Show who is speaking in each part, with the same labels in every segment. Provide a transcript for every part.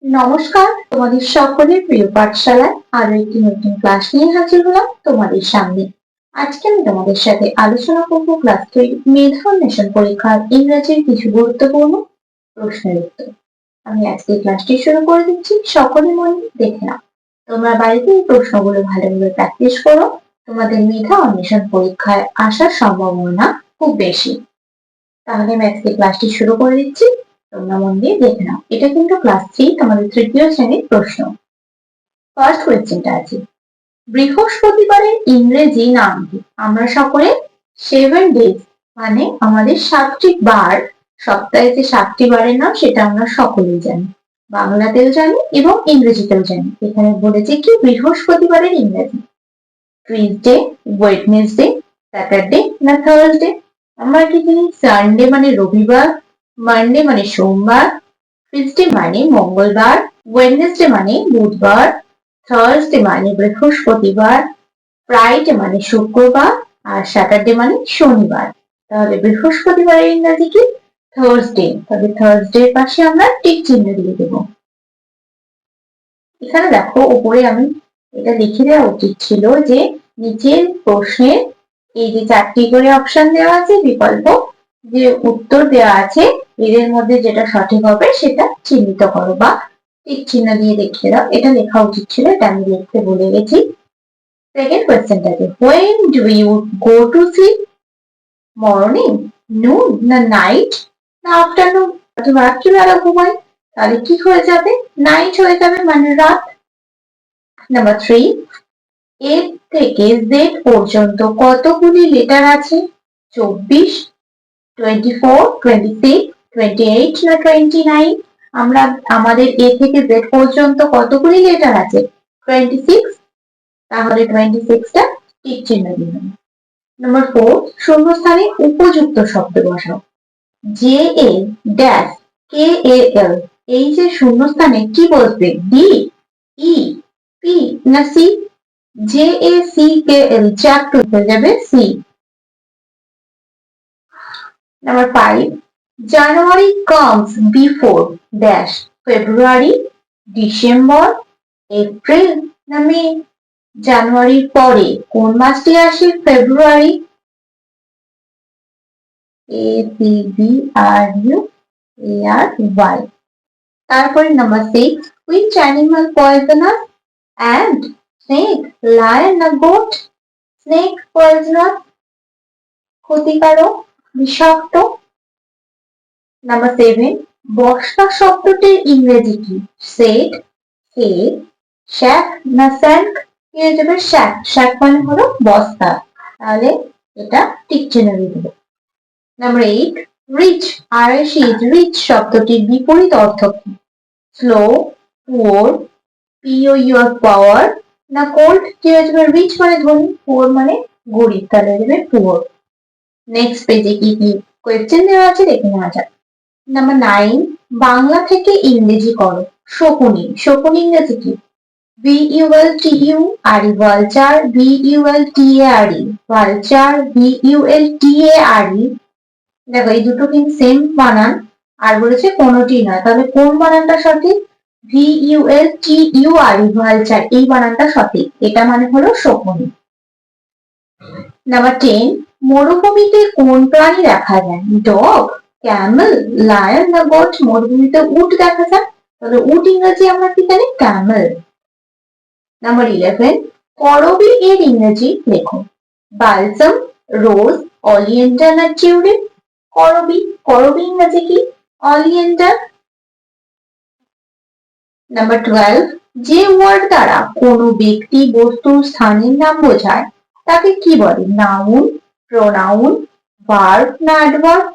Speaker 1: নমস্কার, তোমাদের সকলের প্রিয় পাঠশালায় আরো একটি নতুন ক্লাস নিয়ে হাজির হলাম তোমাদের সামনে। আজকে আমি তোমাদের সাথে আলোচনা করব ক্লাস 3 মেধা অন্বেষণ পরীক্ষার ইংরেজির কিছু গুরুত্বপূর্ণ প্রশ্নের উত্তর। আমি আজকে ক্লাসটি শুরু করে দিচ্ছি, সকলে মনে দেখে নাও। তোমরা বাড়িতে এই প্রশ্নগুলো ভালোভাবে প্র্যাকটিস করো, তোমাদের মেধা অন্বেষণ পরীক্ষায় আসার সম্ভাবনা খুব বেশি। তাহলে আমি আজকে ক্লাসটি শুরু করে দিচ্ছি, তোমরা মন দিয়ে দেখে নাও। এটা কিন্তু ক্লাস 3 তোমাদের তৃতীয় শ্রেণীর প্রশ্ন। ফার্স্ট কোয়েশ্চেনটা আছে, বৃহস্পতিবারের ইংরেজি নাম কি? আমরা সকলে 7 ডেজ মানে আমাদের 7টি বার, সপ্তাহে যে 7টি বারের নাম সেটা আমরা সকলেই জানি, বাংলাতেও জানি এবং ইংরেজিতেও জানি। এখানে বলেছে কি বৃহস্পতিবারের ইংরেজি, টুইসডে, ওয়েডনেসডে, স্যাটারডে না থার্সডে। আমরা কি জানি সানডে মানে রবিবার, মানডে মানে সোমবার, টিউসডে মানে মঙ্গলবার, ওয়েডনেসডে মানে বুধবার, থার্সডে মানে বৃহস্পতিবার, ফ্রাইডে মানে শুক্রবার, আর স্যাটারডে মানে শনিবার। তাহলে বৃহস্পতিবারের ইংরেজি কি? থার্সডে। তবে থার্সডে এর পাশে আমরা টিক চিহ্ন দিয়ে দেব। এখানে দেখো উপরে আমি এটা লিখে দেওয়া উচিত ছিল যে নিচের প্রশ্নের এই যে 4টি করে অপশন দেওয়া আছে, বিকল্প যে উত্তর দেওয়া আছে এদের মধ্যে যেটা সঠিক হবে সেটা চিহ্নিত করো বা টিক চিহ্ন দিয়ে দেখিয়ে দাও। এটা লেখা উচিত ছিল, এটা আমি লিখতে ভুলে গেছি। সেকেন্ড কোয়েশ্চেনটা আছে, when do you go to sleep? Morning, নুন না নাইট না আফটারনুন? অথবা রাত্রিবেলা ঘুমাই, তাহলে কি হয়ে যাবে? নাইট হয়ে যাবে, মানে রাত। নাম্বার 3, এ থেকে জেড পর্যন্ত কতগুলি লেটার আছে? 24, 24, 26, 28 না 29? আমরা আমাদের এ থেকে জেড পর্যন্ত কতগুলি লেটার আছে? 26। তাহলে 26টা টিক চিহ্ন দিবেন। নাম্বার 4, শূন্যস্থানে উপযুক্ত শব্দ বসাও। জে এ ড্যাশ কে এ এল, এই যে শূন্যস্থানে কি বসবে? ডি, ই, পি না C? J A C K এল, চারটে হয়ে যাবে C. Number 5, January comes before dash February, December, April না মে? জানুয়ারির পরে কোন মাসটি আসে? February. A P B R U A R Y. তারপরে number 6, which animal poisonous? ant, snake, lion না goat? snake poisonous, ক্ষতিকারক, বিষাক্ত। নাম্বার 7, বস্তা শব্দটির ইংরেজি কি? সেট, কে, শ্যাক না স্যাঙ্ক? কি হয়ে যাবে? শ্যাক। শ্যাক মানে হলো বস্তা, তাহলে এটা টিক চিহ্ন দিয়ে দেবো। নাম্বার 8, রিচ, রিচ শব্দটির বিপরীত অর্থ কি? স্লো, পুয়ার, পিওর পাওয়ার না কোল্ড? কি হয়ে যাবে? রিচ মানে ধনী, পুয়ার মানে গরিব, তাহলে হয়ে যাবে পুয়ার। নেক্সট পেজে কি কি কোয়েশ্চেন দেওয়া আছে দেখে নেওয়া যাক। নাম্বার 9, বাংলা থেকে ইংরেজি করো। শকুনি, শকুনি ইংরেজি কি? vulture, vulture, vultare, vulture, vultare। দেখো এই দুটো কিন্তু সেম বানান, আর বলেছে কোনটি না, তাহলে কোন বানানটা সঠিক? vulture, vulture, এই বানানটা সঠিক, এটা মানে হলো শকুনি। নাম্বার 10, মরুভূমিতে কোন প্রাণী দেখা যায়? ডগ, ক্যামেল, লায়ন না গোট? মরুভূমিতে উট দেখা যায়, তাহলে উট ইংরেজি আমরা কি জানি? ক্যামেল। নাম্বার 11, করবী এর ইংরেজি লেখো। বালসাম, রোজ, অলিয়েন্ডার না টিউলিপ? করবী, করবী ইংরেজি কি? অলিয়েন্ডার। নাম্বার 12, যে ওয়ার্ড দ্বারা কোনো ব্যক্তি, বস্তু, স্থানের নাম বোঝায় তাকে কি বলে? নাউন, প্রোনাউন, ভার্ব না অ্যাডভার্ব?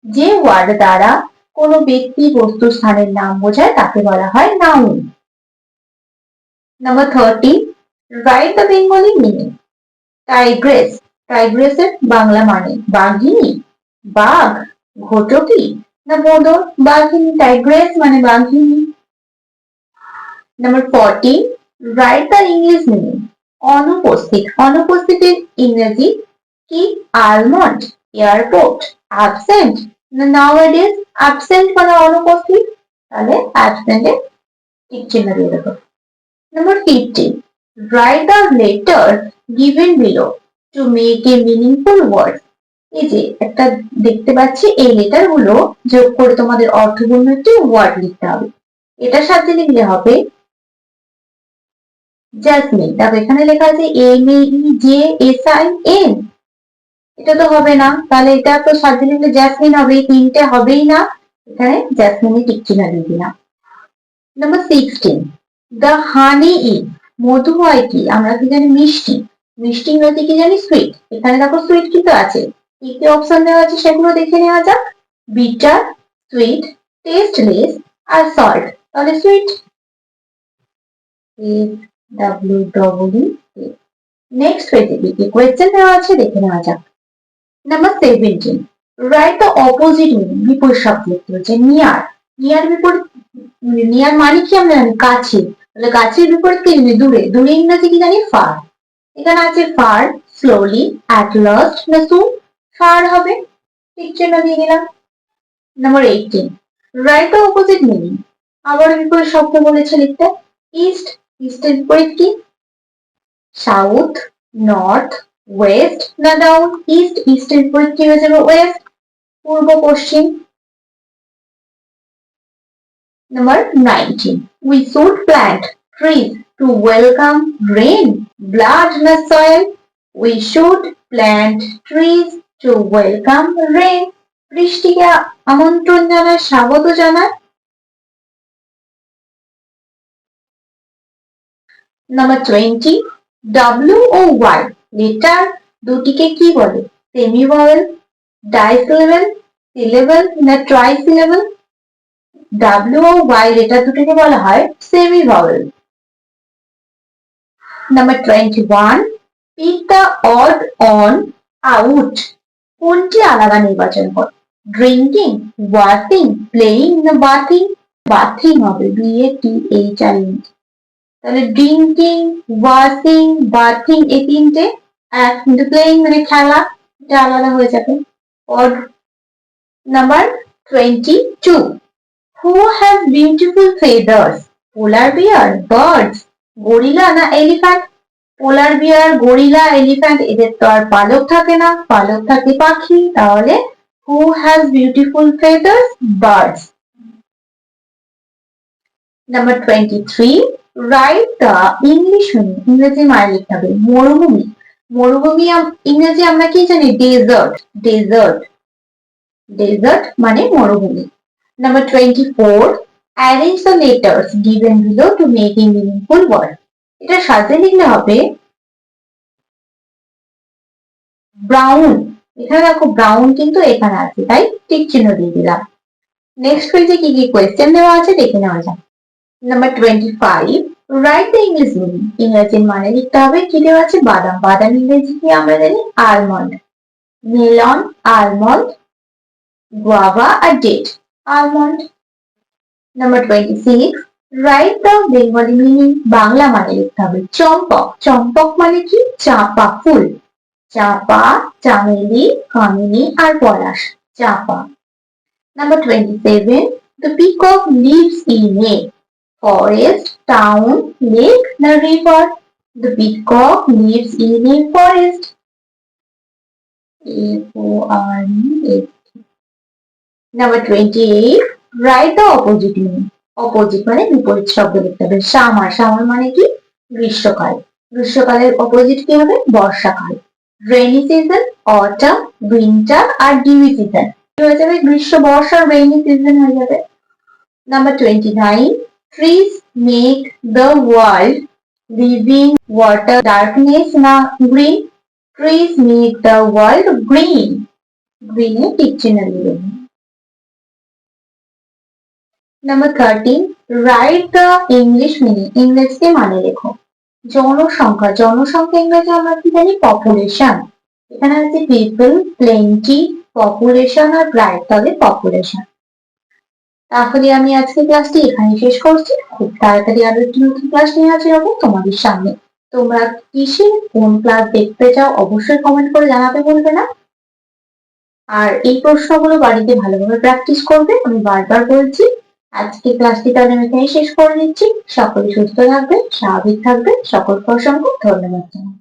Speaker 1: যে ওয়ার্ড দ্বারা কোনো ব্যক্তি, বস্তু, স্থানের নাম বোঝায় তাকে বলা হয় noun. Number 13, write the Bengali meaning. Tigress, tigress এর বাংলা মানে বাঘিনী, বাঘ, ঘটকি না বদর? বাঘিনী, tigress মানে বাঘিনী। Number 14, write the English meaning. অনুপস্থিত, অনুপস্থিতের ইংরেজি কি? আলমন্ড, এয়ারপোর্ট, absent না nowadays? absent মানে অনুপস্থিত, তাহলে absent এর টিক চিহ্ন দিয়ে দেবো। Number 15. Write the letters given below to make a meaningful word. এই যে একটা দেখতে পাচ্ছি, এই লেটার গুলো যোগ করে তোমাদের অর্থপূর্ণ একটি ওয়ার্ড লিখতে হবে। এটার সাথে লিখলে হবে জ্যাসমিন। দেখো এখানে লেখা আছে MAEJSIN, এটা তো হবে না, তাহলে এটা তো সাথে লিখলে জ্যাসমিন হবে, তিনটে হবেই না, এখানে জ্যাসমিনের টিক চিহ্ন দিয়ে দিলাম। নাম্বার 16. The honey is, মধু হয় কি? আমরা কি জানি মিষ্টি, মিষ্টি ইংরেজি কি জানি সুইট। এখানে দেখো সুইট কিন্তু আছে, কি কি অপশন দেওয়া আছে সেগুলো দেখে নেওয়া যাক। বিটার, সুইট, টেস্টলেস আর সল্ট। তাহলে সুইট, SWEET। নেক্সট পেজে কি কি কোয়েশ্চেন দেওয়া আছে দেখে নেওয়া যাক। Number 17. Write the opposite meaning, বিপরীত শব্দ লিখতে হচ্ছে। নিয়ার, নিয়ার বিপরীত, নিয়ার মানে কি আমরা জানি কাছে, তাহলে কাছের বিপরীত কি জানি দূরে, দূরে ইংরেজি কি জানি ফার। এখানে আছে ফার, স্লোলি, অ্যাট লাস্ট না সুন, ফার হবে, ঠিক চিহ্ন দিয়ে দিলাম। Number 18. Write the opposite meaning, আবার বিপরীত শব্দ বলেছে লিখতে। ইস্ট, ইস্টের বিপরীত কি? সাউথ, নর্থ, ওয়েস্ট না ডাউন, ইস্ট, ইস্টের বিপরীত কি হয়ে যাবে? West, Purba Paschim. Number 19. We should plant trees to welcome rain, blood na soil. We should plant trees to welcome rain. বৃষ্টিকে আমন্ত্রণ জানায়, স্বাগত জানায়। Number 20. W ও Y লেটার দুটিকে কি বলে? সেমি ভাওয়েল, ডাইসিলেবল, সিলেবল না ট্রাইসিলেবল? W ও Y লেটার দুটিকে বলা হয় semi vowel. Number 21. Pick the odd on out. কোনটি আলাদা নির্বাচন কর? ড্রিঙ্কিং, ওয়াশিং, প্লেইং না বাথিং? বাথিং হবে, BATHING। তাহলে ড্রিঙ্কিং, ওয়াশিং, বাথিং এই তিনটে, কিন্তু প্লেইং মানে খেলা, এটা আলাদা হয়ে যাবে। odd. Number 22. Who has beautiful feathers? Polar bear, birds, gorilla না elephant? পোলার বিয়ার, গরিলা, এলিফ্যান্ট এদের তো আর পালক থাকে না, পালক থাকে পাখি, তাহলে who has beautiful feathers? Birds. Number 23. Write the English meaning, ইংরেজি মানে লিখতে হবে। মরুভূমি, মরুভূমি ইংরেজি আমরা কি জানি? ডেজার্ট, ডেজার্ট, ডেজার্ট মানে মরুভূমি। Number 24. Arrange the letters given below to make a meaningful word. এটা সাথে লিখলে হবে ব্রাউন। এখানে দেখো ব্রাউন কিন্তু এখানে আছে, তাই টিক চিহ্ন দিয়ে দিলাম। নেক্সট পেজে কি কি কোয়েশ্চেন দেওয়া আছে দেখে নেওয়া যাক। Number 25. Right the English meaning, ইংরেজির মানে লিখতে হবে। কি দেওয়া আছে? বাদাম, বাদাম ইংরেজি কি আমরা জানি? আলমন্ড। Melon, almond. গুয়াভা আর date, almond. Number 26. Write the Bengali meaning, Bangla মানে লিখতে হবে চম্পক, চম্পক মানে কি? চাঁপা ফুল। চাঁপা, চামেলি, কামিনী আর পলাশ, চাঁপা। Number 27. The peacock lives in a forest, town, lake, the river. The peacock lives in a forest. FOREST. Number 28. Write the opposite meaning. Opposite মানে বিপরীত শব্দ লিখতে হবে। সামার, সামার মানে কি? গ্রীষ্মকাল। গ্রীষ্মকালের অপোজিট কি হবে? বর্ষাকাল। রেইনি সিজন, অটাম, উইন্টার আর ডিউই সিজন হয়ে যাবে গ্রীষ্ম, বর্ষা, রেইনি সিজন হয়ে যাবে। Number 29. Trees make the world living, water, darkness না green? Trees make the world green, গ্রিনে টিক চিহ্ন দিবেন। Number 13. Write the English meaning, ইংরেজিতে মানে লেখো। জনসংখ্যা, জনসংখ্যা ইংরেজি আমরা কি জানি? পপুলেশন। এখানে আছে পিপল, প্লেন্টি, পপুলেশন আর ব্রাইট, তবে পপুলেশন। তাহলে আমি আজকে ক্লাসটি এখানে শেষ করছি। খুব তাড়াতাড়ি আরো একটি নতুন ক্লাস নিয়ে হাজির হবো তোমাদের সামনে। তোমরা কিসের কোন ক্লাস দেখতে চাও অবশ্যই কমেন্ট করে জানাতে ভুলবে না। আর এই প্রশ্নগুলো বাড়িতে ভালোভাবে প্র্যাকটিস করবে, আমি বারবার বলছি। আজকে ক্লাসটি তাহলে আমি এখানেই শেষ করে নিচ্ছি। সকলে সুস্থ থাকবে, স্বাভাবিক থাকবে। সকলকে অসংখ্য ধন্যবাদ জানাই।